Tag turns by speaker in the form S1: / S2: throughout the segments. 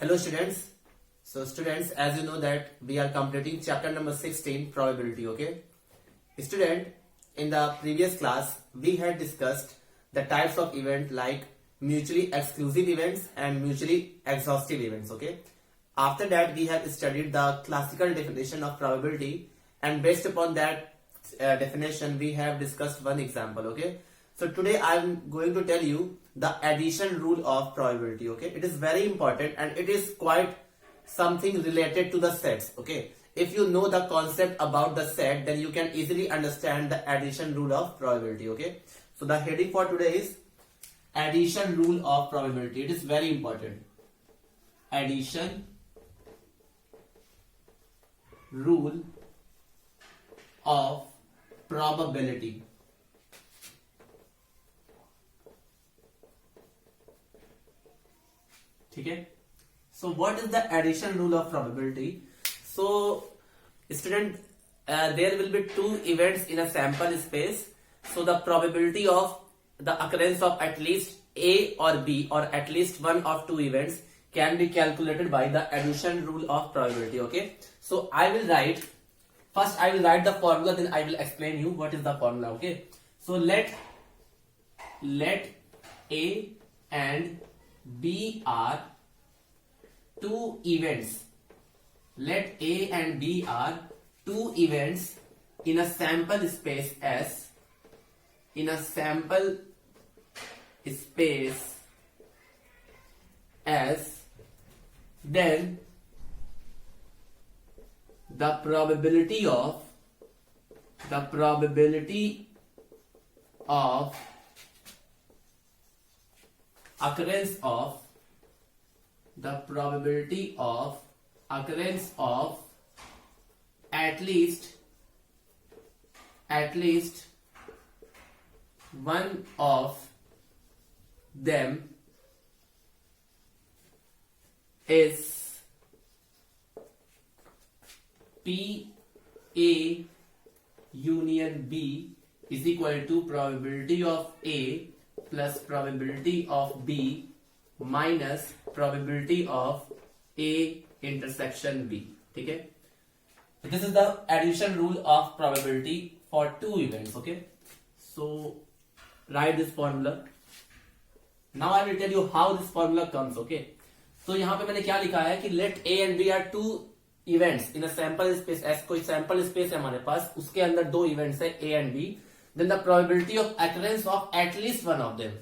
S1: Hello students. So students, as you know that we are completing chapter number 16 probability. Okay. Student, in the previous class we had discussed the types of event like mutually exclusive events and mutually exhaustive events. Okay. After that we have studied the classical definition of probability, and based upon that definition we have discussed one example. Okay. So today I am going to tell you the addition rule of probability. Okay, it is very important and it is quite something related to the sets. Okay, if you know the concept about the set, then you can easily understand the addition rule of probability. Okay, so the heading for today is addition rule of probability. It is very important. Addition rule of probability. Okay. So what is the addition rule of probability? So student, there will be two events in a sample space. So the probability of the occurrence of at least A or B or at least one of two events can be calculated by the addition rule of probability. Okay. So I will write the formula, then I will explain you what is the formula. Okay. So let A and B are two events. Let A and B are two events in a sample space S. In a sample space S, then the probability of occurrence of at least one of them is P A union B is equal to probability of A plus probability of B minus probability of A intersection B. Okay, this is the addition rule of probability for two events. Okay, so write this formula. Now I will tell you how this formula comes. Okay, तो यहाँ पे मैंने क्या लिखा है कि let A and B are two events in a sample space S. कोई sample space है हमारे पास, उसके अंदर दो events है A and B. Then the probability of occurrence of at least one of them.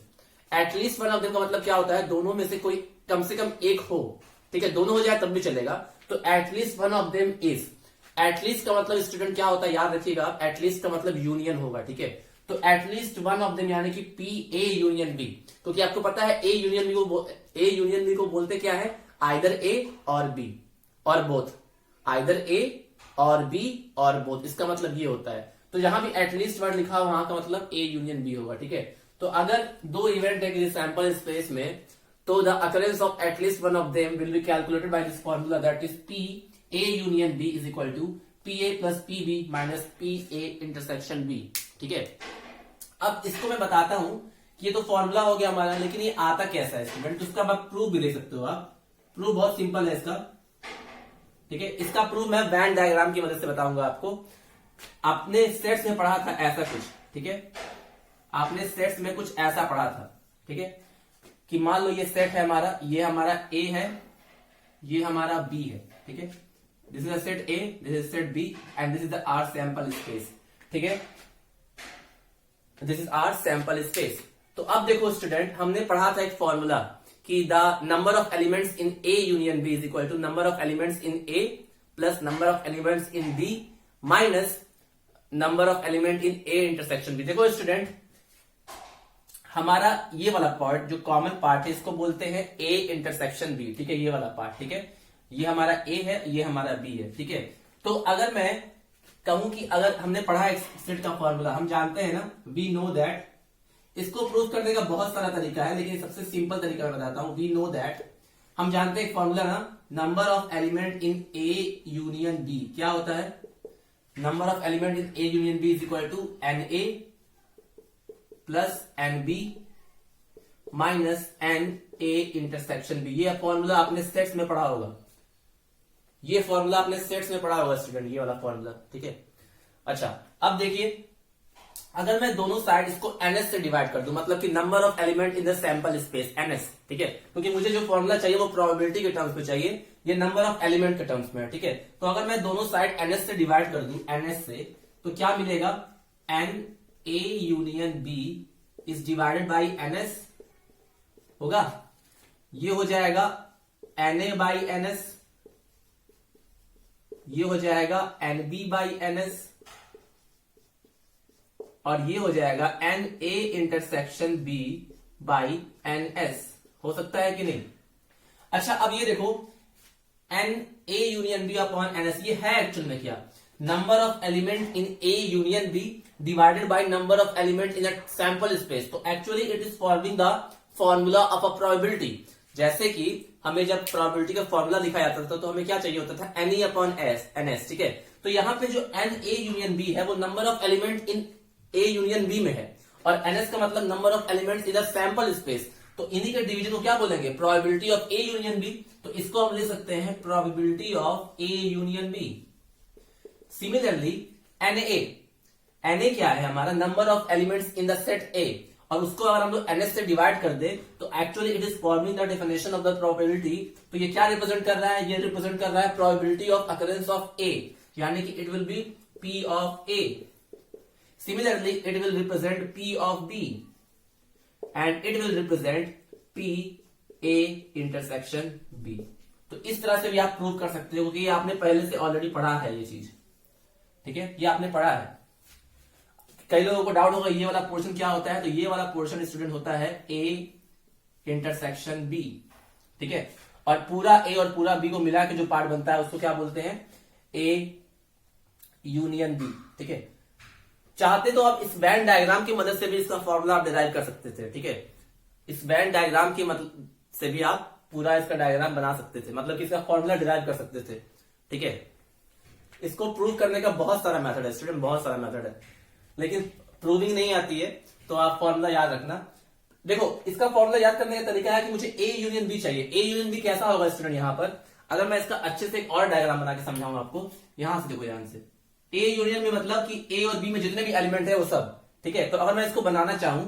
S1: At least one of them का मतलब क्या होता है, दोनों में से कोई कम से कम एक हो. ठीक है, दोनों हो जाए तब भी चलेगा. तो at least one of them is. At least का मतलब स्टूडेंट क्या होता है, याद रखिएगा. At least का मतलब यूनियन होगा. ठीक है, तो at least one of them यानी कि P A union B. क्योंकि आपको पता है A union B को बोलते क्या है, either A और B और both. Either A और B और both. इसका मतलब ये होता है. तो जहां भी एटलीस्ट वर्ड लिखा हो वहां का मतलब A यूनियन B होगा. ठीक है, तो अगर दो इवेंट है किसी सैंपल स्पेस में, तो the occurrence of at least one of them will be calculated by this formula, that is P A union B is equal to P A plus P B minus P A intersection B. ठीक है, अब इसको मैं बताता हूं कि ये तो फॉर्मूला हो गया हमारा, लेकिन ये आता कैसा है स्टूडेंट, तो उसका आप प्रूफ भी देख सकते हो. आप प्रूफ बहुत सिंपल है इसका. ठीक है, इसका प्रूफ मैं वैन डायग्राम की मदद से बताऊंगा आपको. आपने सेट्स में पढ़ा था ऐसा कुछ. ठीक है, आपने सेट्स में कुछ ऐसा पढ़ा था. ठीक है, कि मान लो ये सेट है हमारा, ये हमारा A है, ये हमारा B है. ठीक है, this is a set A, this is set B and this is the R sample space. ठीक है, this is R sample space. तो अब देखो स्टूडेंट, हमने पढ़ा था एक फॉर्मूला कि the number of elements in A union B is equal to number of elements in A plus number of elements in B minus number of element in A intersection B. देखो student, हमारा ये वाला part जो common part है इसको बोलते हैं A intersection B. ठीक है, ये वाला पार्ट. ठीक है, ये हमारा A है, ये हमारा B है. ठीक है, तो अगर मैं कहूं कि अगर हमने पढ़ा है सेट का फॉर्मूला, हम जानते हैं ना, वी नो दैट, इसको प्रूव करने का बहुत सारा तरीका है, लेकिन सबसे सिंपल तरीका मैं बताता हूं. वी नो दैट, हम जानते हैं एक फॉर्मूला ना, number of element in A union B क्या होता है, number of element in A union B is equal to NA plus NB minus N A intersection B. ये फॉर्मूला आपने सेट्स में पढ़ा होगा, ये फॉर्मूला आपने सेट्स में पढ़ा होगा स्टूडेंट, ये वाला फॉर्मूला, ठीक है। अच्छा अब देखिए, अगर मैं दोनों साइड इसको ns से डिवाइड कर दूं, मतलब कि number of element in the sample space ns, ठीक है, क्योंकि मुझे जो फॉर्मूला चाहिए वो प्रोबेबिलिटी के टर्म्स में चाहिए, ये नंबर ऑफ एलिमेंट के टर्म्स में है, ठीक है। तो अगर मैं दोनों साइड ns से डिवाइड कर दूं, ns से, तो क्या मिलेगा, N A union B is divided by ns होगा, ये हो जाएगा na बाई ns, ये हो जाएगा nb बाई ns, और ये हो जाएगा n A intersection B by n S. हो सकता है कि नहीं? अच्छा अब ये देखो, n A union B upon n S, ये है एक्चुअल में क्या, number of element in A union B divided by number of element in a sample space. तो actually it is forming the formula of a probability. जैसे कि हमें जब probability का फॉर्मूला लिखा जाता था तो हमें क्या चाहिए होता था, N E upon S, N S, ठीक है। तो यहां पे जो एन ए यूनियन बी है वो number of element in A union B में है, और एनएस का मतलब number of elements in the sample space. तो इन्हीं के डिवीजन को क्या बोलेंगे, probability of A union B. तो इसको हम ले सकते हैं probability of A union B. Similarly NA क्या है हमारा, number of elements in the set A, और उसको अगर हम लोग एनएस से डिवाइड कर दे तो actually it is forming the definition of the probability. तो ये क्या रिप्रेजेंट कर रहा है, ये रिप्रेजेंट कर रहा है प्रोबेबिलिटी ऑफ अकरेंस ऑफ ए, यानी कि it will be P of A. Similarly, it will represent P of B and it will represent P A intersection B। तो इस तरह से भी आप प्रूव कर सकते हो, क्योंकि ये आपने पहले से ऑलरेडी पढ़ा है ये चीज, ठीक है, ये आपने पढ़ा है। कई लोगों को डाउट होगा ये वाला पोर्शन क्या होता है, तो ये वाला पोर्शन स्टूडेंट होता है A इंटरसेक्शन B, ठीक है, और पूरा A और पूरा B को मिला के जो पार्ट बनता है उसको क्या बोलते हैं, A यूनियन B, ठीक है। चाहते तो आप इस बैंड डायग्राम की मदद से भी इसका फॉर्मूला आप डिराइव कर सकते थे, ठीक है। इस बैंड डायग्राम की मदद से भी आप पूरा इसका डायग्राम बना सकते थे, मतलब कि इसका फॉर्मूला डिराइव कर सकते थे, ठीक है। इसको प्रूव करने का बहुत सारा मेथड है स्टूडेंट, बहुत सारा मेथड है, लेकिन प्रूविंग नहीं आती है तो आप फॉर्मूला याद रखना। देखो इसका फॉर्मूला याद करने का तरीका है कि मुझे ए यूनियन बी चाहिए। ए यूनियन बी कैसा होगा स्टूडेंट, यहां पर अगर मैं इसका अच्छे से एक और डायग्राम बना के समझाऊं आपको, यहां से देखो, ध्यान से, ए यूनियन में मतलब कि ए और बी में जितने भी एलिमेंट है वो सब, ठीक है। तो अगर मैं इसको बनाना चाहूं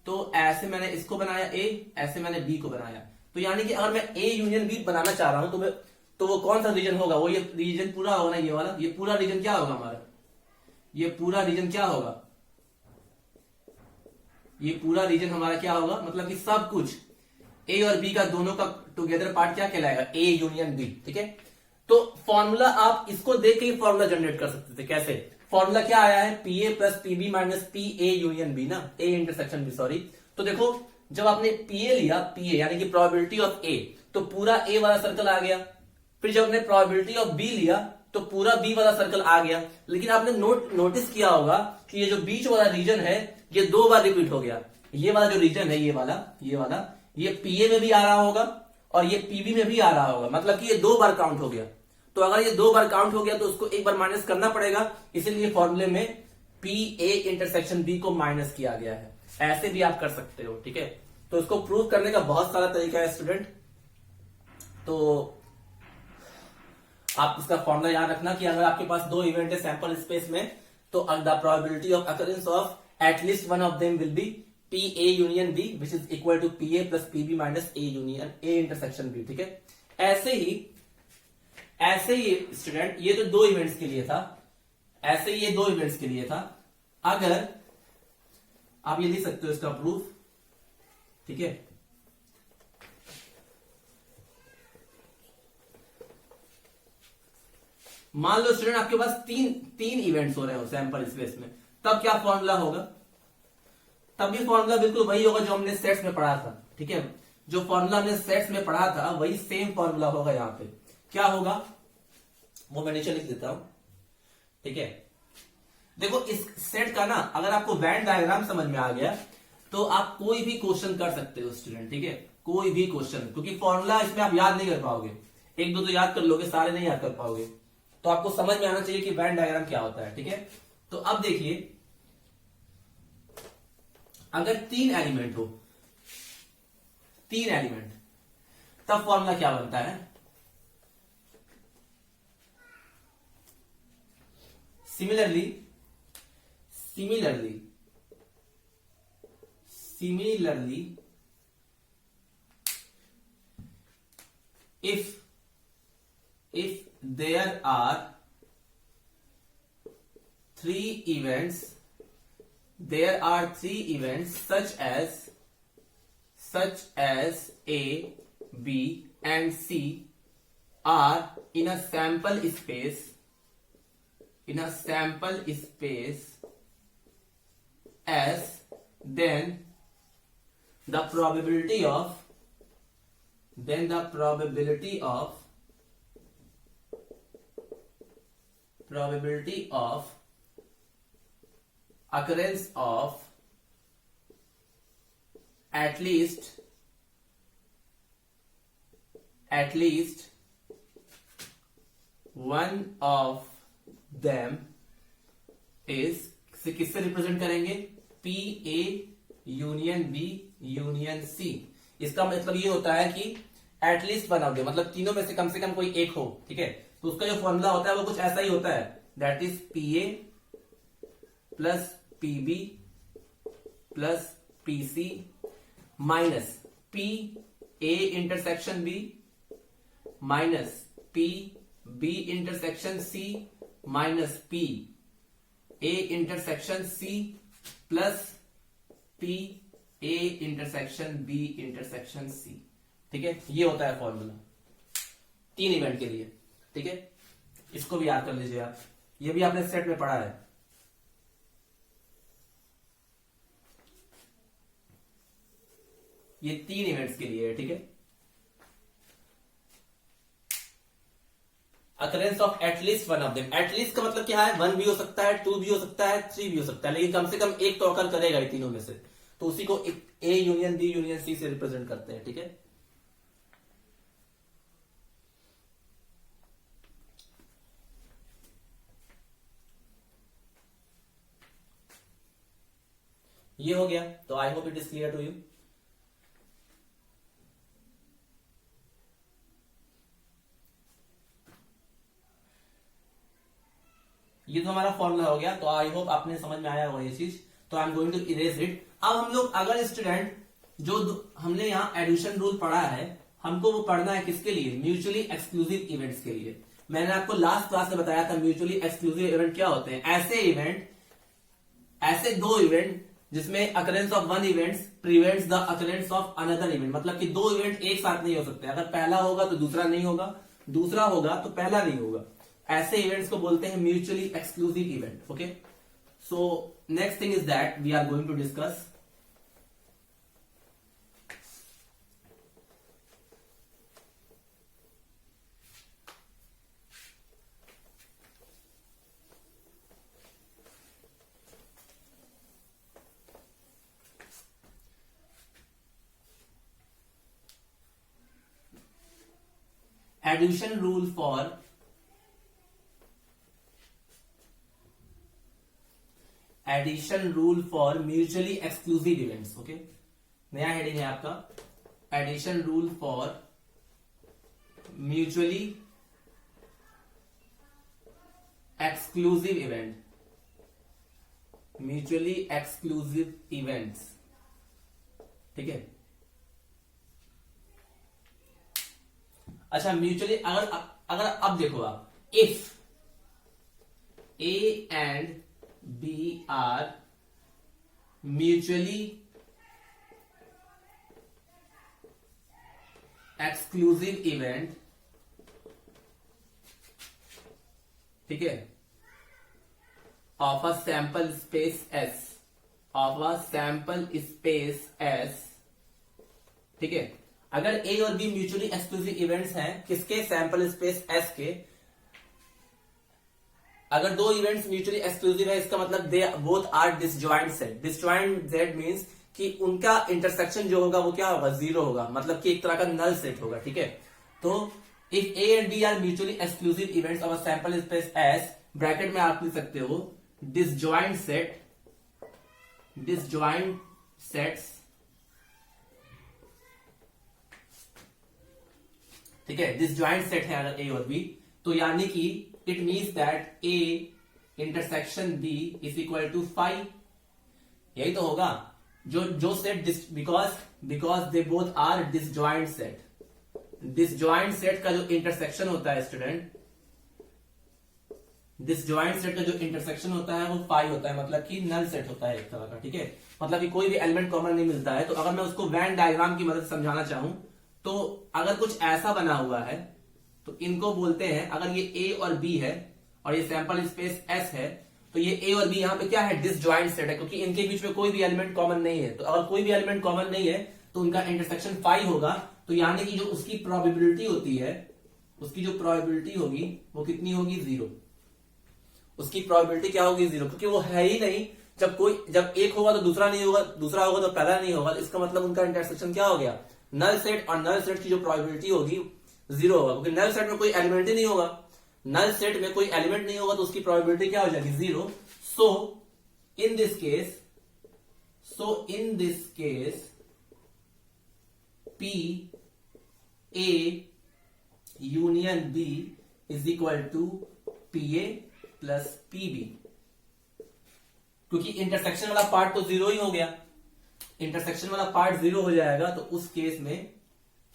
S1: तो ऐसे मैंने इसको बनाया ए, ऐसे मैंने बी को बनाया, तो यानी कि अगर मैं ए यूनियन बी बनाना चाह रहा हूं तो वो कौन सा रीजन होगा, वो ये रीजन पूरा होगा ना, ये वाला, ये पूरा रीजन क्या होगा हमारा, ये पूरा रीजन क्या होगा, ये पूरा रीजन हमारा क्या होगा, मतलब कि सब कुछ ए और बी का दोनों का टुगेदर पार्ट क्या कहलाएगा, ए यूनियन बी, ठीक है। तो फॉर्मूला आप इसको देख के ही फॉर्मूला जनरेट कर सकते थे। कैसे, फॉर्मूला क्या आया है, P A plus PB minus P A union B ना, ए इंटरसेक्शन बी, सॉरी। तो देखो जब आपने पी ए लिया, पी ए यानी कि प्रोबेबिलिटी ऑफ ए, तो पूरा ए वाला सर्कल आ गया। फिर जब आपने प्रोबेबिलिटी ऑफ बी लिया तो पूरा बी वाला सर्कल आ गया। लेकिन आपने नोटिस किया होगा कि ये जो बीच वाला रीजन है ये 2 बार रिपीट हो गया। ये वाला जो रीजन है, ये पीए में भी आ रहा होगा और ये पीबी में भी आ रहा होगा, मतलब कि ये 2 बार काउंट हो गया। तो अगर ये 2 बार काउंट हो गया तो उसको एक बार माइनस करना पड़ेगा, इसीलिए फॉर्मूले में पी ए इंटरसेक्शन बी को माइनस किया गया है। ऐसे भी आप कर सकते हो, ठीक है। तो इसको प्रूव करने का बहुत सारा तरीका है स्टूडेंट। तो आप इसका फॉर्मूला याद रखना कि अगर आपके पास 2 इवेंट है सैंपल स्पेस में, तो the probability of occurrence of at least one of them will be P A union B which is equal to P A plus PB minus A union A intersection B, ठीक है। ऐसे ही student ये तो 2 events के लिए था, ऐसे ही ये 2 इवेंट्स के लिए था। अगर आप ये लिख सकते हो इसका प्रूफ, ठीक है। मान लो स्टूडेंट आपके पास तीन इवेंट्स हो रहे हो सैंपल स्पेस में, तब क्या फॉर्मूला होगा? तब भी फॉर्मूला बिल्कुल वही होगा जो हमने सेट्स में पढ़ा था, ठीक है। जो फॉर्मूला हमने सेट्स में पढ़ा था वही सेम फॉर्मूला होगा यहाँ पे। क्या होगा वो मैं नीचे लिख देता हूं, ठीक है। देखो इस सेट का ना, अगर आपको वेन डायग्राम समझ में आ गया तो आप कोई भी क्वेश्चन कर सकते हो स्टूडेंट, ठीक है। कोई भी क्वेश्चन, क्योंकि फॉर्मूला इसमें आप याद नहीं कर पाओगे, 1-2 तो याद कर लोगे, सारे नहीं याद कर पाओगे। तो आपको समझ में आना चाहिए कि वेन डायग्राम क्या होता है, ठीक है। तो अब देखिए, अगर 3 एलिमेंट हो, 3 एलिमेंट, तब फॉर्मूला क्या बनता है? Similarly if there are 3 events such as A, B and C are in a sample space S, then the probability of occurrence of at least one of them is, किससे represent करेंगे? P A union B union C। इसका मतलब ये होता है कि at least one of them, मतलब तीनों में से कम कोई एक हो, ठीक है। तो उसका जो फॉर्मूला होता है वो कुछ ऐसा ही होता है, that is PA plus PB plus PC minus PA intersection B minus PB intersection C minus PA intersection C plus PA intersection B intersection C, ठीक है। ये होता है फॉर्मूला 3 इवेंट के लिए, ठीक है। इसको भी याद कर लीजिए आप, ये भी आपने सेट में पढ़ा है। ये 3 इवेंट्स के लिए है, ठीक है। Occurrence of at least one of them, at least का मतलब क्या है? 1 भी हो सकता है, 2 भी हो सकता है, 3 भी हो सकता है, लेकिन कम से कम एक तो अकर करेगा ही तीनों में से, तो उसी को A union B union C से रिप्रेजेंट करते हैं, ठीक है। ये हो गया, तो I hope it is clear to you. ये तो हमारा फॉर्मूला हो गया, तो आई होप आपने समझ में आया होगा ये चीज। तो I am going to erase it. अब हम लोग, अगर स्टूडेंट जो हमने यहाँ एडिशन रूल पढ़ा है, हमको वो पढ़ना है किसके लिए? म्यूचुअली एक्सक्लूसिव इवेंट्स के लिए। मैंने आपको लास्ट क्लास में बताया था म्यूचुअली एक्सक्लूसिव इवेंट क्या होते हैं। ऐसे 2 इवेंट जिसमें occurrence of one event prevents the occurrence of another event, मतलब कि 2 इवेंट एक साथ नहीं हो सकते। अगर पहला होगा तो दूसरा नहीं होगा, दूसरा होगा तो पहला नहीं होगा। ऐसे इवेंट्स को बोलते हैं mutually exclusive event. Okay, so next thing is that we are going to discuss addition rule for mutually exclusive events। Okay, नया हेडिंग है आपका, addition rule for mutually exclusive events, ठीक है। अच्छा, म्यूचुअली अगर अब देखो आप, if A and B are mutually exclusive event, ठीक है, of a sample space S, ठीक है। अगर A और B म्यूचुअली एक्सक्लूसिव इवेंट्स हैं किसके? सैंपल स्पेस S के। अगर 2 इवेंट्स म्यूचुअली एक्सक्लूसिव है, इसका मतलब they both are disjoint set. Disjoint set means कि उनका इंटरसेक्शन जो होगा वो क्या होगा? 0 होगा, मतलब कि एक तरह का नल सेट होगा, ठीक है। तो if A and B are mutually exclusive events of a sample space S, bracket में आप लिख सकते हो डिसजॉइंट सेट्स ठीक है, डिसजॉइंट सेट है अगर ए और बी, तो यानी कि it means that A intersection B is equal to five. यही तो होगा जो set because they both are disjoint set. Disjoint set का जो इंटरसेक्शन होता है स्टूडेंट, डिसजॉइंट सेट का जो इंटरसेक्शन होता है वो फाइव होता है, मतलब कि नल सेट होता है एक तरह का। ठीक है, मतलब कि कोई भी एलिमेंट कॉमन नहीं मिलता है। तो अगर मैं उसको वेन डायग्राम की मदद से समझाना चाहूं, तो अगर कुछ ऐसा बना हुआ है तो इनको बोलते हैं, अगर ये ए और बी है और ये सैंपल स्पेस एस है, तो ये ए और बी यहाँ पे क्या है, डिसजॉइंट सेट है, क्योंकि इनके बीच में कोई भी एलिमेंट कॉमन नहीं है। तो अगर कोई भी एलिमेंट कॉमन नहीं है तो उनका इंटरसेक्शन फाइव होगा। तो यानी कि जो उसकी प्रोबेबिलिटी होती है, उसकी जो प्रोबेबिलिटी होगी वो कितनी होगी, जीरो। उसकी प्रोबेबिलिटी क्या होगी, जीरो, क्योंकि वो है ही नहीं। जब एक होगा तो दूसरा नहीं होगा, दूसरा होगा तो पहला नहीं होगा। इसका मतलब उनका इंटरसेक्शन क्या हो गया, नल सेट, और नल सेट की जो प्रोबेबिलिटी होगी जीरो होगा, क्योंकि नल सेट में कोई एलिमेंट ही नहीं होगा। नल सेट में कोई एलिमेंट नहीं होगा तो उसकी प्रोबेबिलिटी क्या हो जाएगी, zero. So in this case P A union B is equal to P A plus P B, क्योंकि इंटरसेक्शन वाला पार्ट तो जीरो ही हो गया। इंटरसेक्शन वाला पार्ट जीरो हो जाएगा तो उस केस में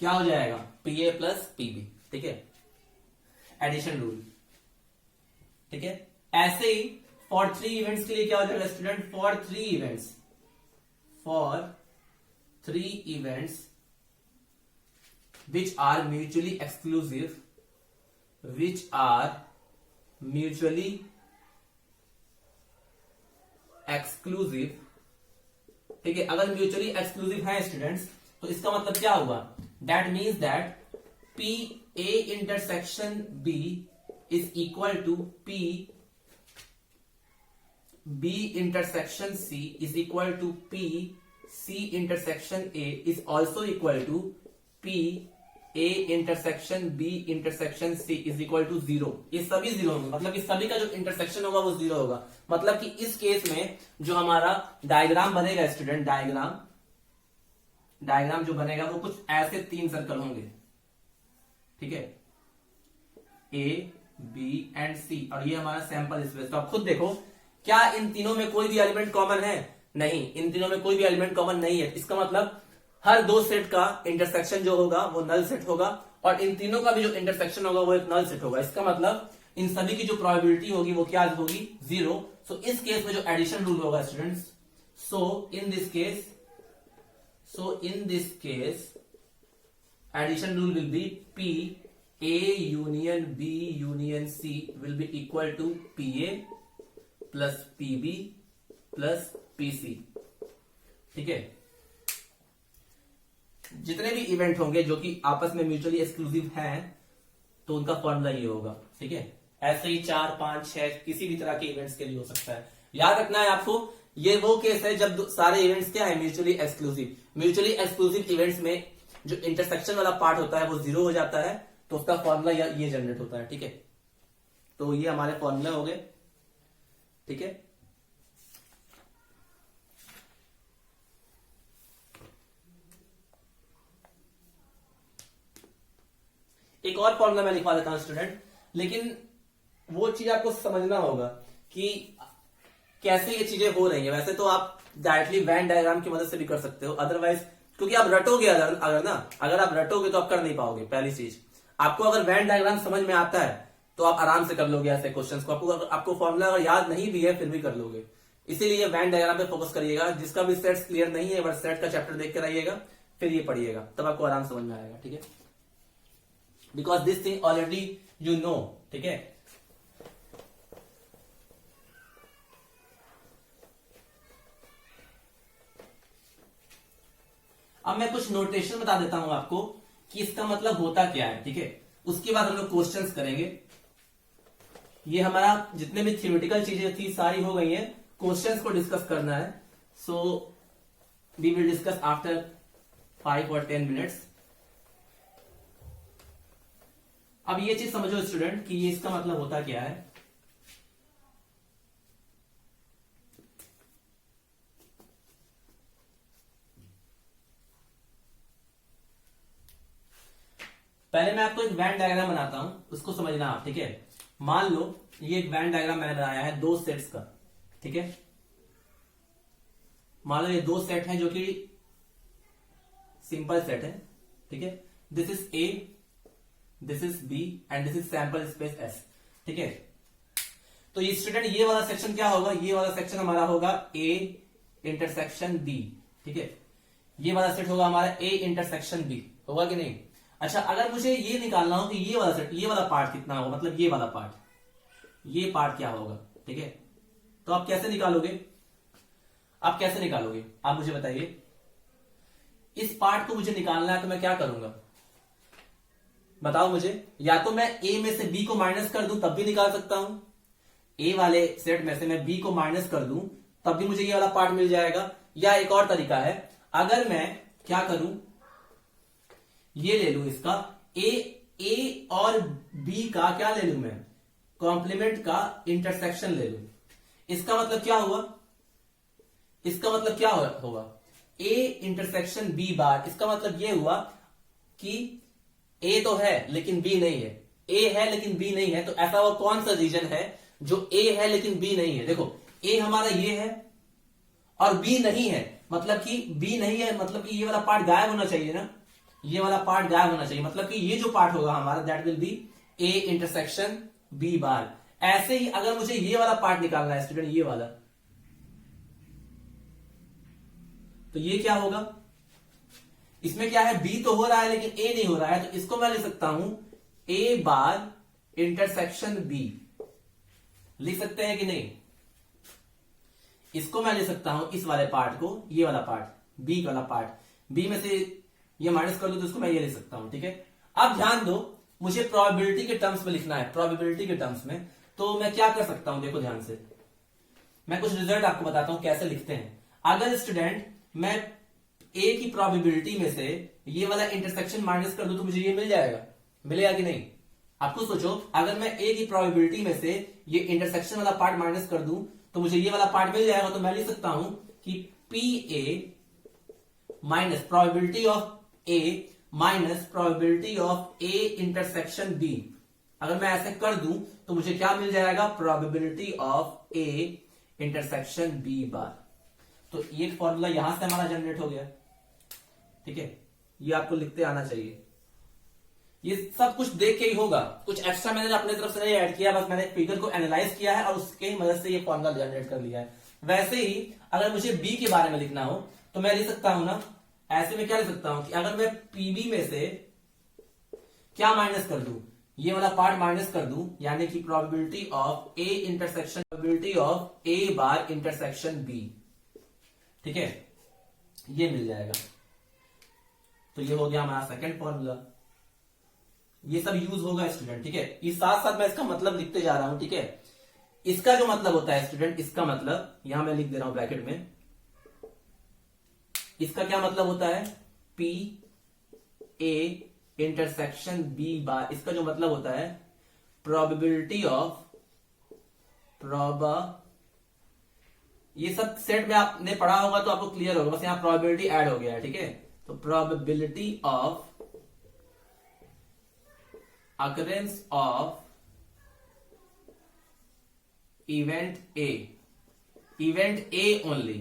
S1: क्या हो जाएगा, P A plus P B. ठीक है, एडिशन रूल। ठीक है, ऐसे ही फॉर थ्री इवेंट्स के लिए क्या हो जाएगा student, for three events which are mutually exclusive. ठीक है, अगर म्यूचुअली एक्सक्लूसिव है स्टूडेंट्स, तो इसका मतलब क्या हुआ, that means that P A intersection B is equal to P B intersection C is equal to P C intersection A is also equal to P A intersection B intersection C is equal to zero. ये सभी zero होंगे, मतलब कि सभी का जो intersection होगा वो जीरो होगा। मतलब कि इस केस में जो हमारा डायग्राम बनेगा स्टूडेंट, डायग्राम जो बनेगा वो कुछ ऐसे तीन सर्कल होंगे। ठीक है, ए बी एंड सी, और ये हमारा सैंपल स्पेस। तो आप खुद देखो, क्या इन तीनों में कोई भी एलिमेंट कॉमन है, नहीं, इन तीनों में कोई भी एलिमेंट कॉमन नहीं है। इसका मतलब हर दो सेट का इंटरसेक्शन जो होगा वो नल सेट होगा, और इन तीनों का भी जो इंटरसेक्शन होगा वो एक नल सेट होगा। इसका मतलब इन सभी की जो प्रोबेबिलिटी होगी वो क्या होगी, जीरो। सो इस केस में जो एडिशन रूल होगा students, so in this case addition rule will be P A union B union C will be equal to P A plus P B plus P C. ठीक है, जितने भी event होंगे जो कि आपस में म्यूचुअली एक्सक्लूसिव हैं, तो उनका फॉर्मूला ये होगा। ठीक है, ऐसे ही 4, 5, 6 किसी भी तरह के इवेंट्स के लिए हो सकता है। याद रखना है आपको, ये वो केस है जब सारे इवेंट्स क्या है, mutually exclusive. Mutually exclusive events में जो इंटरसेक्शन वाला पार्ट होता है वो जीरो हो जाता है, तो उसका फॉर्मूला ये जनरेट होता है। ठीक है, तो ये हमारे फॉर्मूला हो गए। ठीक है, एक और फॉर्मूला मैं लिखवा देता हूं स्टूडेंट, लेकिन वो चीज आपको समझना होगा कि कैसे ये चीजें हो रही है। वैसे तो आप डायरेक्टली वेन डायग्राम की मदद से भी कर सकते हो, अदरवाइज क्योंकि आप रटोगे, अगर आप रटोगे तो आप कर नहीं पाओगे। पहली चीज, आपको अगर वेन डायग्राम समझ में आता है तो आप आराम से कर लोगे ऐसे क्वेश्चंस को। आपको फॉर्मूला अगर याद नहीं भी है फिर भी कर लोगे। इसीलिए वेन डायग्राम पे फोकस करिएगा। जिसका भी सेट्स क्लियर नहीं है, बस सेट का चैप्टर देख कर आइएगा, फिर ये पढ़िएगा, तब आपको आराम समझ में आएगा। ठीक है, because this thing already you know. ठीक है, अब मैं कुछ नोटेशन बता देता हूं आपको कि इसका मतलब होता क्या है। ठीक है, उसके बाद हम लोग क्वेश्चंस करेंगे। ये हमारा जितने भी थ्योरेटिकल चीजें थी सारी हो गई हैं, क्वेश्चंस को डिस्कस करना है। So we will discuss after 5 or 10 minutes. अब ये चीज समझो स्टूडेंट कि ये इसका मतलब होता क्या है।
S2: पहले मैं आपको एक वैन डायग्राम बनाता हूं, उसको समझना आप, ठीक है। मान लो ये एक वैन डायग्राम मैंने बनाया है दो सेट्स का, ठीक है। मान लो ये दो सेट हैं जो कि सिंपल सेट है, ठीक है। This is A, this is B and this is sample space S, ठीक है। तो ये स्टूडेंट ये वाला सेक्शन क्या होगा, ये वाला सेक्शन हमारा होगा ए इंटरसेक्शन बी, ठीक है। ये वाला सेट होगा हमारा ए इंटरसेक्शन बी, होगा कि नहीं। अच्छा, अगर मुझे ये निकालना हो कि ये वाला सेट, ये वाला पार्ट कितना होगा, मतलब ये वाला पार्ट, ये पार्ट क्या होगा, ठीक है। तो आप कैसे निकालोगे, आप कैसे निकालोगे, आप मुझे बताइए। इस पार्ट को मुझे निकालना है तो मैं क्या करूंगा, बताओ मुझे। या तो मैं ए में से बी को माइनस कर दूं तब भी निकाल सकता हूं, ए वाले सेट में से मैं बी को माइनस कर दूं तब भी मुझे ये वाला पार्ट मिल जाएगा। या एक और तरीका है, अगर मैं क्या करूं, ये ले लूं इसका ए और बी का क्या ले लूं मैं, कॉम्प्लीमेंट का इंटरसेक्शन ले लूं। इसका मतलब क्या हुआ, इसका मतलब क्या होगा, ए इंटरसेक्शन बी बार। इसका मतलब ये हुआ कि ए तो है लेकिन बी नहीं है, ए है लेकिन बी नहीं है। तो ऐसा वो कौन सा रीजन है जो ए है लेकिन बी नहीं है। देखो ए हमारा ये है और बी नहीं है, मतलब कि बी नहीं है, मतलब कि ये वाला पार्ट गायब होना चाहिए ना, ये वाला पार्ट गायब होना चाहिए। मतलब कि ये जो पार्ट होगा हमारा that will be A intersection B bar. ऐसे ही अगर मुझे ये वाला पार्ट निकालना है स्टूडेंट, ये वाला, तो ये क्या होगा, इसमें क्या है, बी तो हो रहा है लेकिन ए नहीं हो रहा है। तो इसको मैं लिख सकता हूं ए बार इंटरसेक्शन बी, लिख सकते हैं कि नहीं। इसको मैं ले सकता हूं, इस वाले पार्ट को, ये वाला पार्ट बी वाला पार्ट, बी में से ये माइनस कर दो तो इसको मैं ये ले सकता हूं, ठीक है। अब ध्यान दो, मुझे प्रोबेबिलिटी के टर्म्स में लिखना है, प्रोबेबिलिटी के टर्म्स में। तो मैं क्या कर सकता हूं, देखो ध्यान से, मैं कुछ रिजल्ट आपको बताता हूं कैसे लिखते हैं। अगर स्टूडेंट मैं ए की प्रोबेबिलिटी में से ये वाला इंटरसेक्शन माइनस कर दूं तो मुझे ये मिल जाएगा, मिलेगा कि नहीं। आपको सोचो, अगर मैं ए की प्रोबेबिलिटी में से ये इंटरसेक्शन वाला पार्ट माइनस कर दूं तो मुझे ये वाला पार्ट मिल जाएगा। तो मैं लिख सकता हूं कि P A minus probability of A minus probability of A intersection B. अगर मैं ऐसे कर दूं तो मुझे क्या मिल जाएगा, probability of A intersection B bar. तो ये फॉर्मूला यहां से हमारा जनरेट हो गया, ठीक है। ये आपको लिखते आना चाहिए। ये सब कुछ देख के ही होगा, कुछ एक्स्ट्रा मैंने अपने तरफ से नहीं ऐड किया, बस मैंने फिगर को एनालाइज किया है और उसके मदद से ये फॉर्मूला जनरेट कर लिया है। वैसे ही अगर मुझे बी के बारे में लिखना हो तो मैं लिख सकता हूं ना, ऐसे में क्या लिख सकता हूं कि अगर मैं पीबी में से क्या माइनस कर दूं, ये वाला पार्ट माइनस कर दूं, यानी कि probability of A intersection, probability of A bar intersection B, ठीक है, ये मिल जाएगा। तो ये हो गया हमारा सेकंड फॉर्मूला। ये सब यूज होगा स्टूडेंट, ठीक है। इस साथ साथ मैं इसका मतलब लिखते जा रहा हूं, ठीक है। इसका जो मतलब होता है स्टूडेंट, इसका मतलब यहां मैं लिख दे रहा हूं ब्रैकेट में, इसका क्या मतलब होता है, P A intersection B bar. इसका जो मतलब होता है प्रोबेबिलिटी ऑफ ये सब सेट में आपने पढ़ा होगा तो आपको क्लियर होगा, बस यहां प्रोबेबिलिटी ऐड हो गया है, ठीक है। तो probability of occurrence of event A only।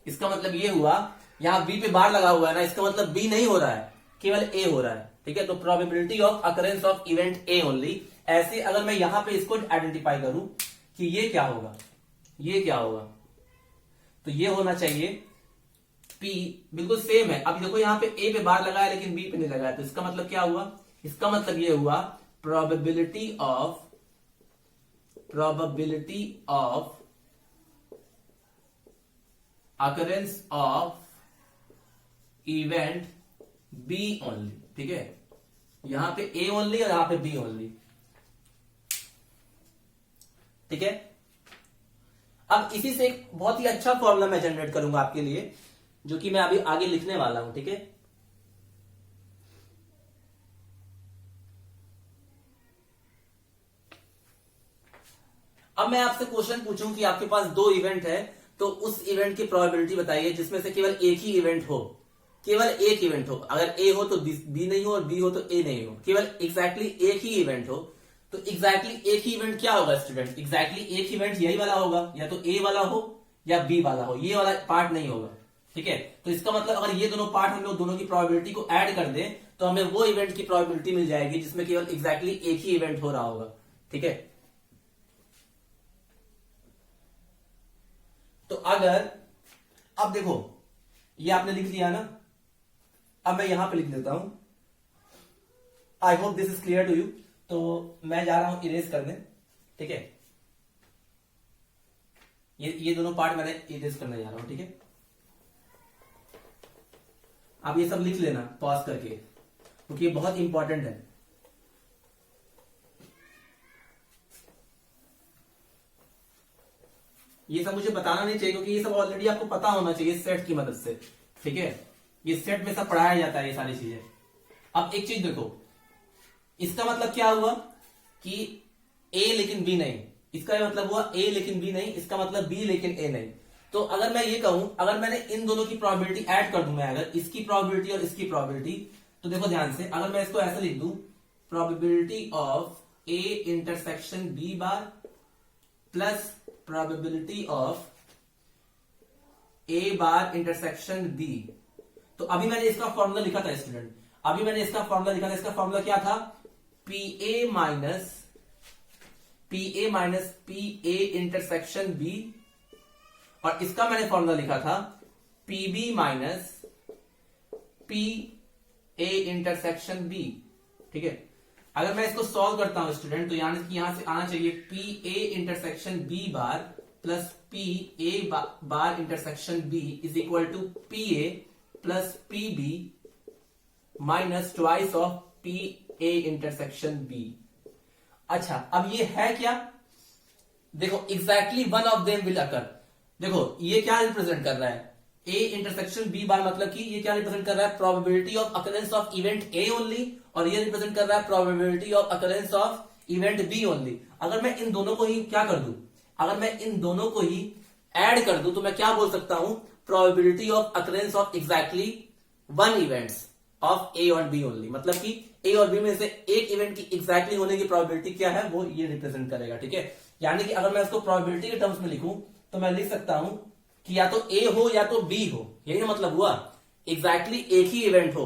S2: इसका मतलब ये हुआ, यहां B पे बार लगा हुआ है ना, इसका मतलब B नहीं हो रहा है, केवल A हो रहा है, ठीक है। तो probability of occurrence of event A only. ऐसे अगर मैं यहां पे इसको आइडेंटिफाई करूं कि ये क्या होगा, ये क्या होगा, तो ये होना चाहिए P, बिल्कुल सेम है। अब देखो यहां पे A पे बार लगा है लेकिन B पे नहीं लगा है, तो इसका मतलब क्या हुआ, इसका मतलब ये हुआ probability of occurrence of event B only, ठीक है। यहां पे ए ओनली और यहां पे बी ओनली, ठीक है। अब इसी से एक बहुत ही अच्छा फॉर्मूला मैं जनरेट करूंगा आपके लिए, जो कि मैं अभी आगे लिखने वाला हूं, ठीक है। अब मैं आपसे क्वेश्चन पूछूं कि आपके पास दो इवेंट है, तो उस इवेंट की प्रोबेबिलिटी बताइए जिसमें से केवल एक ही इवेंट हो, केवल एक इवेंट हो, अगर ए हो तो बी नहीं हो और बी हो तो ए नहीं हो, केवल एग्जैक्टली एक ही इवेंट हो, तो एग्जैक्टली एक ही इवेंट क्या होगा स्टूडेंट? एग्जैक्टली एक ही इवेंट यही वाला होगा, या तो ए वाला हो या बी वाला हो, ये वाला पार्ट नहीं होगा। ठीक है, तो इसका मतलब अगर ये दोनों पार्ट हम लोग दोनों की प्रोबेबिलिटी को ऐड कर दें तो हमें वो इवेंट की प्रोबेबिलिटी मिल जाएगी जिसमें केवल एग्जैक्टली एक ही इवेंट हो रहा होगा। ठीक है, तो अगर अब देखो ये आपने लिख दिया ना, अब मैं यहां पे लिख देता हूं। I hope this is clear to you. तो मैं जा रहा हूं इरेज करने। ठीक है, ये दोनों पार्ट मैंने इरेज करने जा रहा हूं। ठीक है, आप ये सब लिख लेना पॉज करके, क्योंकि ये बहुत इंपॉर्टेंट है। ये सब मुझे बताना नहीं चाहिए क्योंकि ये सब ऑलरेडी आपको पता होना चाहिए सेट की मदद से। ठीक है, ये सेट में सब पढ़ाया जाता है ये सारी चीजें। अब एक चीज देखो, इसका मतलब क्या हुआ कि ए लेकिन बी नहीं, इसका मतलब हुआ ए लेकिन बी नहीं, इसका मतलब बी लेकिन ए नहीं। तो अगर मैं ये कहूं, अगर मैंने इन दोनों की प्रोबेबिलिटी ऐड कर दूं, मैं अगर इसकी प्रोबेबिलिटी और इसकी प्रोबेबिलिटी, तो देखो ध्यान से, अगर मैं इसको ऐसे लिख दूं, probability of A intersection B bar plus probability of A bar intersection B. तो अभी मैंने इसका फॉर्मूला लिखा था स्टूडेंट, अभी मैंने इसका फॉर्मूला लिखा था। इसका फॉर्मूला क्या था? P A minus P A intersection B, और इसका मैंने फॉर्मूला लिखा था P B minus P A intersection B. ठीक है, अगर मैं इसको सॉल्व करता हूं स्टूडेंट, तो यहां से आना चाहिए P A intersection B bar plus P A bar intersection B is equal to P A plus P B minus twice of P A intersection B. अच्छा, अब ये है क्या? देखो exactly one of them will occur. देखो ये क्या represent कर रहा है? ए इंटरसेक्शन बी बार, मतलब कि ये क्या रिप्रेजेंट कर रहा है? Probability of occurrence of event A only, और ये रिप्रेजेंट कर रहा है probability of occurrence of event B only. अगर मैं इन दोनों को ही क्या कर दूं, अगर मैं इन दोनों को ही ऐड कर दूं, तो मैं क्या बोल सकता हूं? Probability of occurrence of exactly one events of A और बी ओनली, मतलब कि ए और बी में से एक इवेंट की एग्जैक्टली होने की प्रोबेबिलिटी क्या है, वो ये रिप्रेजेंट करेगा। ठीक है, यानी कि अगर मैं इसको प्रोबेबिलिटी के टर्म्स में लिखूं तो मैं लिख सकता हूं कि या तो ए हो या तो बी हो। यही ना मतलब हुआ, एग्जैक्टली एक ही इवेंट हो,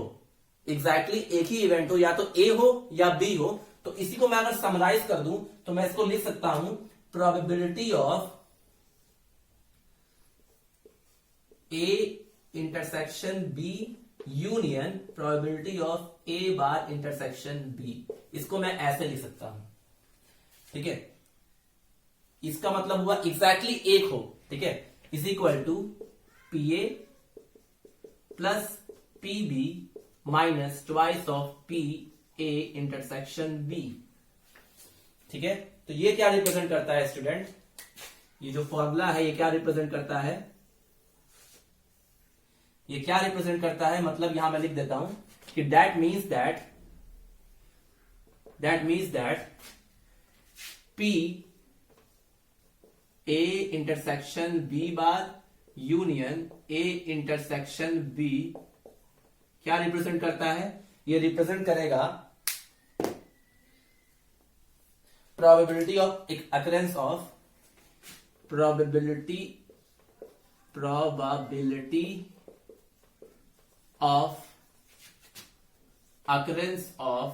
S2: एग्जैक्टली एक ही इवेंट हो, या तो ए हो या बी हो। तो इसी को मैं अगर समराइज कर दूं तो मैं इसको लिख सकता हूं probability of A intersection B union probability of A bar intersection B. इसको मैं ऐसे लिख सकता हूं। ठीक है, इसका मतलब हुआ एग्जैक्टली एक हो। ठीक है, is equal to P A plus P B minus twice of P A intersection B. ठीक है, तो ये क्या रिप्रेजेंट करता है स्टूडेंट? ये जो फॉर्मूला है ये क्या रिप्रेजेंट करता है? ये क्या रिप्रेजेंट करता है? मतलब यहां मैं लिख देता हूं कि that means that P A intersection B bar union A intersection B क्या रिप्रेजेंट करता है? ये रिप्रेजेंट करेगा probability of occurrence of probability of occurrence of